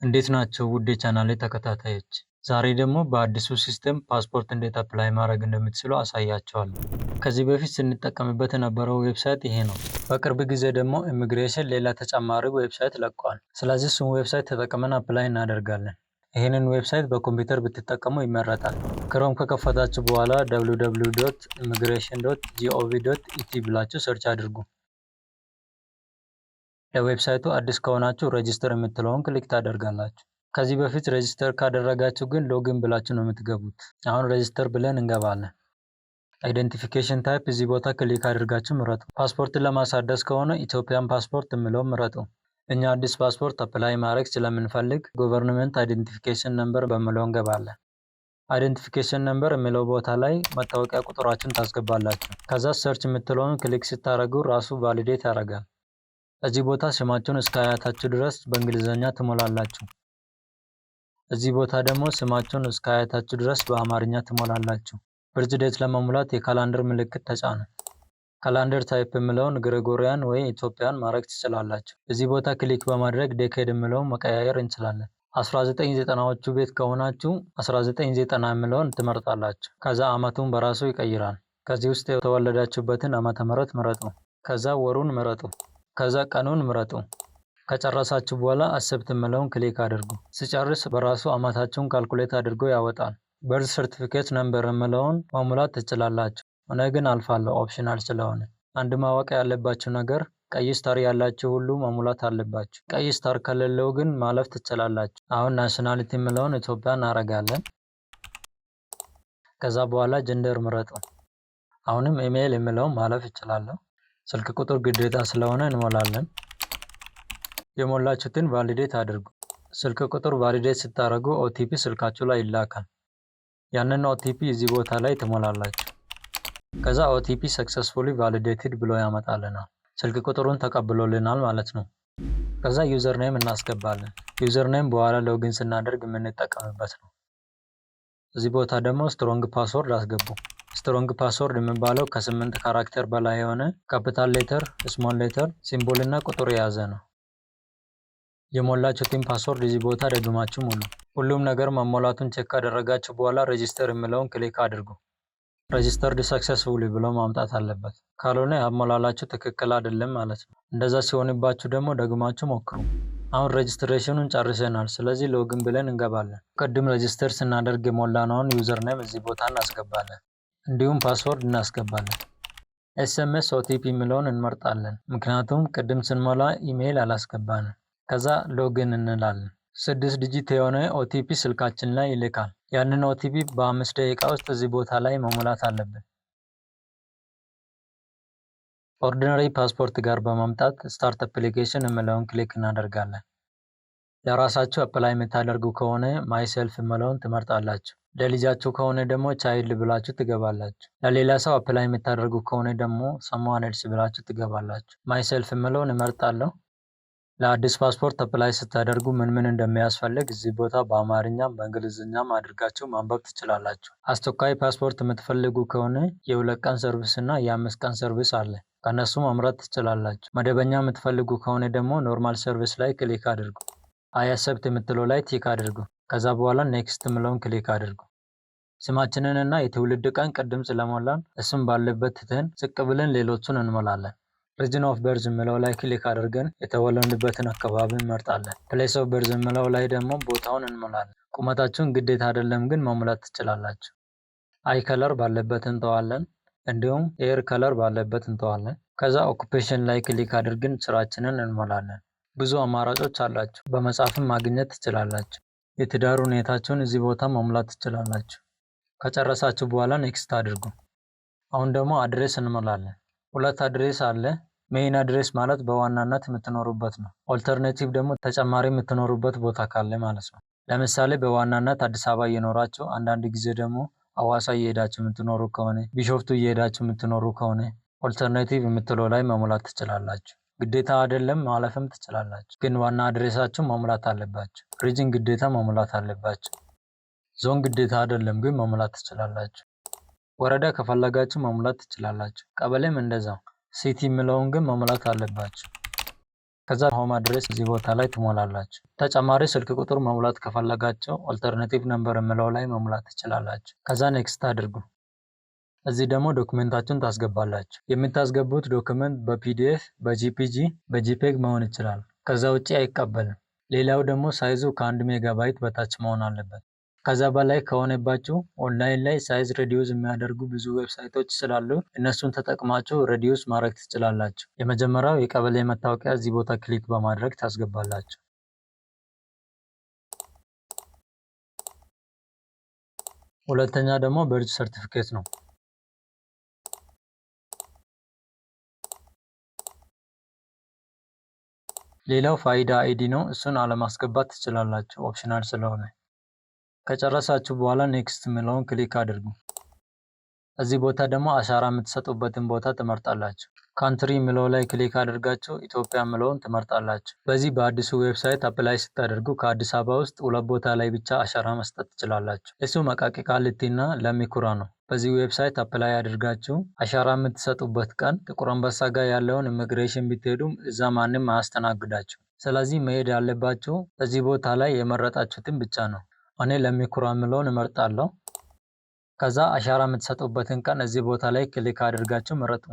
እንዴት ናቸው ውድ የቻናሌ ተከታታዮች? ዛሬ ደግሞ በአዲሱ ሲስተም ፓስፖርት እንዴት አፕላይ ማድረግ እንደምትችሉ አሳያችኋለሁ። ከዚህ በፊት ስንጠቀምበት የነበረው ዌብሳይት ይሄ ነው። በቅርብ ጊዜ ደግሞ ኢሚግሬሽን ሌላ ተጨማሪ ዌብሳይት ለቋል። ስለዚህ እሱን ዌብሳይት ተጠቅመን አፕላይ እናደርጋለን። ይህንን ዌብሳይት በኮምፒውተር ብትጠቀሙ ይመረጣል። ክሮም ከከፈታችሁ በኋላ www.immigration.gov.it ብላችሁ ሰርች አድርጉ። ለዌብሳይቱ አዲስ ከሆናችሁ ሬጂስተር የምትለውን ክሊክ ታደርጋላችሁ። ከዚህ በፊት ሬጂስተር ካደረጋችሁ ግን ሎጊን ብላችሁ ነው የምትገቡት። አሁን ሬጂስተር ብለን እንገባለን። አይደንቲፊኬሽን ታይፕ እዚህ ቦታ ክሊክ አድርጋችሁ ምረጡ። ፓስፖርትን ለማሳደስ ከሆነ ኢትዮጵያን ፓስፖርት የሚለውን ምረጡ። እኛ አዲስ ፓስፖርት አፕላይ ማድረግ ስለምንፈልግ ገቨርንመንት አይደንቲፊኬሽን ነምበር በሚለው እንገባለን። አይደንቲፊኬሽን ነምበር የሚለው ቦታ ላይ መታወቂያ ቁጥራችሁን ታስገባላችሁ። ከዛ ሰርች የምትለውን ክሊክ ስታደርጉ ራሱ ቫሊዴት ያደርጋል። እዚህ ቦታ ስማችሁን እስከ አያታችሁ ድረስ በእንግሊዘኛ ትሞላላችሁ። እዚህ ቦታ ደግሞ ስማችሁን እስከ አያታችሁ ድረስ በአማርኛ ትሞላላችሁ። በርዝ ዴት ለመሙላት የካላንደር ምልክት ተጫኑ። ካላንደር ታይፕ የሚለውን ግሪጎሪያን ወይ ኢትዮጵያን ማድረግ ትችላላችሁ። እዚህ ቦታ ክሊክ በማድረግ ዴኬድ የሚለውን መቀያየር እንችላለን። 1990ዎቹ ቤት ከሆናችሁ 1990 የሚለውን ትመርጣላችሁ። ከዛ አመቱን በራሱ ይቀይራል። ከዚህ ውስጥ የተወለዳችሁበትን ዓመተ ምህረት ምረጡ። ከዛ ወሩን ምረጡ። ከዛ ቀኑን ምረጡ። ከጨረሳችሁ በኋላ አክሰፕት የሚለውን ክሊክ አድርጉ። ሲጨርስ በራሱ አመታችሁን ካልኩሌት አድርጎ ያወጣል። በርዝ ሰርቲፊኬት ነምበር የሚለውን መሙላት ትችላላችሁ። እኔ ግን አልፋለሁ ኦፕሽናል ስለሆነ። አንድ ማወቅ ያለባችሁ ነገር ቀይ ስታር ያላችሁ ሁሉ መሙላት አለባችሁ። ቀይ ስታር ከሌለው ግን ማለፍ ትችላላችሁ። አሁን ናሽናሊቲ የሚለውን ኢትዮጵያ እናደርጋለን። ከዛ በኋላ ጀንደር ምረጡ። አሁንም ኢሜይል የሚለውን ማለፍ እችላለሁ። ስልክ ቁጥር ግዴታ ስለሆነ እንሞላለን። የሞላችሁትን ቫሊዴት አድርጉ። ስልክ ቁጥር ቫሊዴት ስታደርጉ ኦቲፒ ስልካችሁ ላይ ይላካል። ያንን ኦቲፒ እዚህ ቦታ ላይ ትሞላላችሁ። ከዛ ኦቲፒ ሰክሰስፉሊ ቫሊዴትድ ብሎ ያመጣልናል። ስልክ ቁጥሩን ተቀብሎልናል ማለት ነው። ከዛ ዩዘር ኔም እናስገባለን። ዩዘር ኔም በኋላ ሎጊን ስናደርግ የምንጠቀምበት ነው። እዚህ ቦታ ደግሞ ስትሮንግ ፓስወርድ አስገቡ። ስትሮንግ ፓስወርድ የሚባለው ከ8 ካራክተር በላይ የሆነ ካፒታል ሌተር፣ ስሞል ሌተር፣ ሲምቦል እና ቁጥር የያዘ ነው። የሞላችሁትን ፓስወርድ እዚህ ቦታ ደግማችሁ ሙሉ። ሁሉም ነገር መሞላቱን ቼክ ካደረጋችሁ በኋላ ሬጂስተር የሚለውን ክሊክ አድርጉ። ሬጂስተርድ ሰክሰስፉሊ ብሎ ማምጣት አለበት። ካልሆነ አሞላላችሁ ትክክል አይደለም ማለት ነው። እንደዛ ሲሆንባችሁ ደግሞ ደግማችሁ ሞክሩ። አሁን ሬጂስትሬሽኑን ጨርሰናል። ስለዚህ ሎጊን ብለን እንገባለን። ቅድም ሬጂስተር ስናደርግ የሞላነውን ዩዘር ኔም እዚህ ቦታ እናስገባለን። እንዲሁም ፓስወርድ እናስገባለን። ኤስኤምኤስ ኦቲፒ የሚለውን እንመርጣለን። ምክንያቱም ቅድም ስንሞላ ኢሜይል አላስገባንም። ከዛ ሎጊን እንላለን። 6 ዲጂት የሆነ ኦቲፒ ስልካችን ላይ ይልካል። ያንን ኦቲፒ በ5 ደቂቃ ውስጥ እዚህ ቦታ ላይ መሙላት አለብን። ኦርዲነሪ ፓስፖርት ጋር በማምጣት ስታርት አፕሊኬሽን የሚለውን ክሊክ እናደርጋለን። ለራሳችሁ አፕላይ የምታደርጉ ከሆነ ማይሰልፍ የሚለውን ትመርጣላችሁ። ለልጃችሁ ከሆነ ደግሞ ቻይልድ ብላችሁ ትገባላችሁ። ለሌላ ሰው አፕላይ የምታደርጉ ከሆነ ደግሞ ሰምዋን ኤልስ ብላችሁ ትገባላችሁ። ማይሰልፍ የሚለውን እመርጣለሁ። ለአዲስ ፓስፖርት አፕላይ ስታደርጉ ምን እንደሚያስፈልግ እዚህ ቦታ በአማርኛም በእንግሊዝኛም አድርጋችሁ ማንበብ ትችላላችሁ። አስቸኳይ ፓስፖርት የምትፈልጉ ከሆነ የ2 ቀን ሰርቪስ እና የ5 ቀን ሰርቪስ አለ። ከነሱ መምረጥ ትችላላችሁ። መደበኛ የምትፈልጉ ከሆነ ደግሞ ኖርማል ሰርቪስ ላይ ክሊክ አድርጉ። አይ አክሰፕት የምትለው ላይ ቲክ አድርጉ። ከዛ በኋላ ኔክስት የምለውን ክሊክ አድርጉ። ስማችንን እና የትውልድ ቀን ቅድም ስለሞላን እሱም ባለበት ትተን ዝቅ ብለን ሌሎቹን እንሞላለን። ሪጅን ኦፍ በርዝ የሚለው ላይ ክሊክ አድርገን የተወለድንበትን አካባቢ እንመርጣለን። ፕሌስ ኦፍ በርዝ የሚለው ላይ ደግሞ ቦታውን እንሞላለን። ቁመታችሁን ግዴታ አይደለም ግን መሙላት ትችላላችሁ። አይ ከለር ባለበት እንተዋለን። እንዲሁም ኤር ከለር ባለበት እንተዋለን። ከዛ ኦኩፔሽን ላይ ክሊክ አድርገን ስራችንን እንሞላለን። ብዙ አማራጮች አላችሁ። በመጻፍም ማግኘት ትችላላችሁ። የትዳር ሁኔታችሁን እዚህ ቦታ መሙላት ትችላላችሁ። ከጨረሳችሁ በኋላ ኔክስት አድርጉ። አሁን ደግሞ አድሬስ እንሞላለን። 2 አድሬስ አለ። ሜይን አድሬስ ማለት በዋናነት የምትኖሩበት ነው። ኦልተርኔቲቭ ደግሞ ተጨማሪ የምትኖሩበት ቦታ ካለ ማለት ነው። ለምሳሌ በዋናነት አዲስ አበባ እየኖራችሁ አንዳንድ ጊዜ ደግሞ አዋሳ እየሄዳችሁ የምትኖሩ ከሆነ፣ ቢሾፍቱ እየሄዳችሁ የምትኖሩ ከሆነ ኦልተርኔቲቭ የምትለው ላይ መሙላት ትችላላችሁ። ግዴታ አይደለም ማለፍም ትችላላችሁ። ግን ዋና አድሬሳችሁ መሙላት አለባችሁ። ሪጅን ግዴታ መሙላት አለባችሁ። ዞን ግዴታ አይደለም ግን መሙላት ትችላላችሁ። ወረዳ ከፈለጋችሁ መሙላት ትችላላችሁ። ቀበሌም እንደዛው። ሲቲ የሚለውን ግን መሙላት አለባችሁ። ከዛ ሆም አድሬስ እዚህ ቦታ ላይ ትሞላላችሁ። ተጨማሪ ስልክ ቁጥር መሙላት ከፈለጋችሁ ኦልተርናቲቭ ነምበር የምለው ላይ መሙላት ትችላላችሁ። ከዛ ኔክስት አድርጉ። እዚህ ደግሞ ዶክመንታችሁን ታስገባላችሁ። የምታስገቡት ዶክመንት በፒዲኤፍ፣ በጂፒጂ፣ በጂፔግ መሆን ይችላል። ከዛ ውጪ አይቀበልም። ሌላው ደግሞ ሳይዙ ከ1 ሜጋባይት በታች መሆን አለበት። ከዛ በላይ ከሆነባችሁ ኦንላይን ላይ ሳይዝ ሬዲዩስ የሚያደርጉ ብዙ ዌብሳይቶች ስላሉ እነሱን ተጠቅማችሁ ሬዲዩስ ማድረግ ትችላላችሁ። የመጀመሪያው የቀበሌ መታወቂያ እዚህ ቦታ ክሊክ በማድረግ ታስገባላችሁ። ሁለተኛ ደግሞ በርዝ ሰርቲፊኬት ነው። ሌላው ፋይዳ አይዲ ነው። እሱን አለማስገባት ትችላላችሁ ኦፕሽናል ስለሆነ። ከጨረሳችሁ በኋላ ኔክስት የሚለውን ክሊክ አድርጉ። እዚህ ቦታ ደግሞ አሻራ የምትሰጡበትን ቦታ ትመርጣላችሁ። ካንትሪ የሚለው ላይ ክሊክ አድርጋችሁ ኢትዮጵያ የሚለውን ትመርጣላችሁ። በዚህ በአዲሱ ዌብሳይት አፕላይ ስታደርጉ ከአዲስ አበባ ውስጥ 2 ቦታ ላይ ብቻ አሻራ መስጠት ትችላላችሁ። እሱ መቃቂ ቃሊቲ እና ለሚ ኩራ ነው። በዚህ ዌብሳይት አፕላይ አድርጋችሁ አሻራ የምትሰጡበት ቀን ጥቁር አንበሳ ጋር ያለውን ኢሚግሬሽን ብትሄዱም እዛ ማንም አያስተናግዳችሁ። ስለዚህ መሄድ ያለባችሁ እዚህ ቦታ ላይ የመረጣችሁትን ብቻ ነው። እኔ ለሚ ኩራ የሚለውን እመርጣለሁ። ከዛ አሻራ የምትሰጡበትን ቀን እዚህ ቦታ ላይ ክሊክ አድርጋችሁ ምረጡ።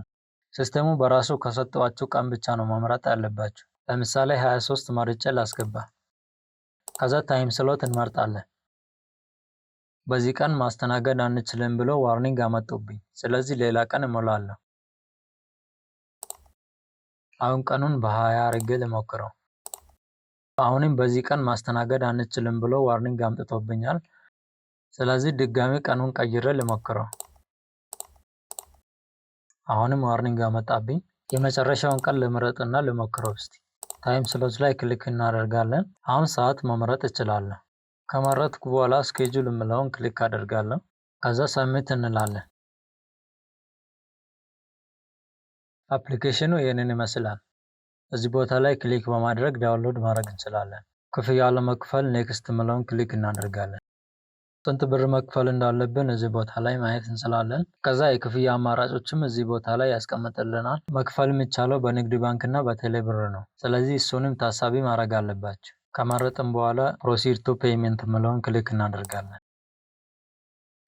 ሲስተሙ በራሱ ከሰጠዋችሁ ቀን ብቻ ነው መምረጥ ያለባችሁ። ለምሳሌ 23 መርጬ ላስገባ። ከዛ ታይም ስሎት እንመርጣለን። በዚህ ቀን ማስተናገድ አንችልም ብሎ ዋርኒንግ አመጡብኝ። ስለዚህ ሌላ ቀን እሞላለሁ። አሁን ቀኑን በ20 አድርጌ ልሞክረው። አሁንም በዚህ ቀን ማስተናገድ አንችልም ብሎ ዋርኒንግ አምጥቶብኛል። ስለዚህ ድጋሚ ቀኑን ቀይሬ ልሞክረው። አሁንም ዋርኒንግ አመጣብኝ። የመጨረሻውን ቀን ልምረጥና ልሞክረው እስቲ። ታይም ስሎት ላይ ክሊክ እናደርጋለን። አሁን ሰዓት መምረጥ እችላለሁ። ከመረጥኩ በኋላ ስኬጁል የምለውን ክሊክ አደርጋለሁ። ከዛ ሰብሚት እንላለን። አፕሊኬሽኑ ይህንን ይመስላል። እዚህ ቦታ ላይ ክሊክ በማድረግ ዳውንሎድ ማድረግ እንችላለን። ክፍያ ለመክፈል ኔክስት የምለውን ክሊክ እናደርጋለን። ስንት ብር መክፈል እንዳለብን እዚህ ቦታ ላይ ማየት እንችላለን። ከዛ የክፍያ አማራጮችም እዚህ ቦታ ላይ ያስቀምጥልናል። መክፈል የሚቻለው በንግድ ባንክ እና በቴሌ ብር ነው። ስለዚህ እሱንም ታሳቢ ማድረግ አለባችሁ። ከመረጥን በኋላ ፕሮሲድ ቱ ፔይመንት የምለውን ክሊክ እናደርጋለን።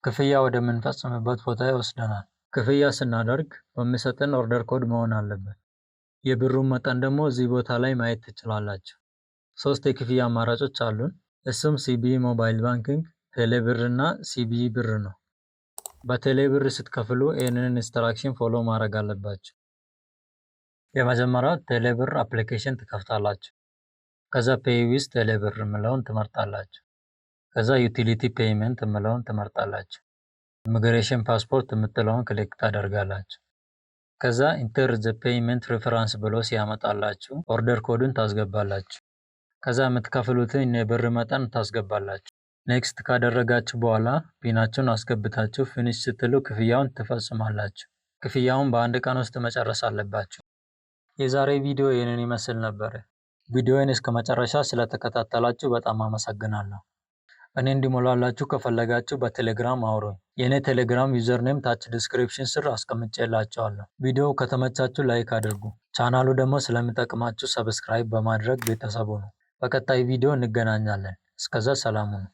ክፍያ ወደምንፈጽምበት ቦታ ይወስደናል። ክፍያ ስናደርግ በሚሰጠን ኦርደር ኮድ መሆን አለበት። የብሩን መጠን ደግሞ እዚህ ቦታ ላይ ማየት ትችላላችሁ። 3 የክፍያ አማራጮች አሉን። እሱም ሲቢኢ ሞባይል ባንኪንግ፣ ቴሌ ብር እና ሲቢኢ ብር ነው። በቴሌ ብር ስትከፍሉ ይህንን ኢንስትራክሽን ፎሎ ማድረግ አለባችሁ። የመጀመሪያው ቴሌ ብር አፕሊኬሽን ትከፍታላችሁ። ከዛ ፔይ ዊዝ ቴሌ ብር የምለውን ትመርጣላችሁ። ከዛ ዩቲሊቲ ፔይመንት የምለውን ትመርጣላችሁ። ኢሚግሬሽን ፓስፖርት የምትለውን ክሊክ ታደርጋላችሁ። ከዛ ኢንተር ዘ ፔይመንት ሪፈራንስ ብሎ ሲያመጣላችሁ ኦርደር ኮዱን ታስገባላችሁ። ከዛ የምትከፍሉትን የብር መጠን ታስገባላችሁ። ኔክስት ካደረጋችሁ በኋላ ፒናችሁን አስገብታችሁ ፊኒሽ ስትሉ ክፍያውን ትፈጽማላችሁ። ክፍያውን በ1 ቀን ውስጥ መጨረስ አለባችሁ። የዛሬ ቪዲዮ ይህንን ይመስል ነበር። ቪዲዮውን እስከ መጨረሻ ስለተከታተላችሁ በጣም አመሰግናለሁ። እኔ እንዲሞላላችሁ ከፈለጋችሁ በቴሌግራም አውሩኝ። የእኔ ቴሌግራም ዩዘርኔም ታች ዲስክሪፕሽን ስር አስቀምጬላችኋለሁ። ቪዲዮው ከተመቻችሁ ላይክ አድርጉ። ቻናሉ ደግሞ ስለሚጠቅማችሁ ሰብስክራይብ በማድረግ ቤተሰቡ ነው። በቀጣይ ቪዲዮ እንገናኛለን። እስከዛ ሰላም ሁኑ።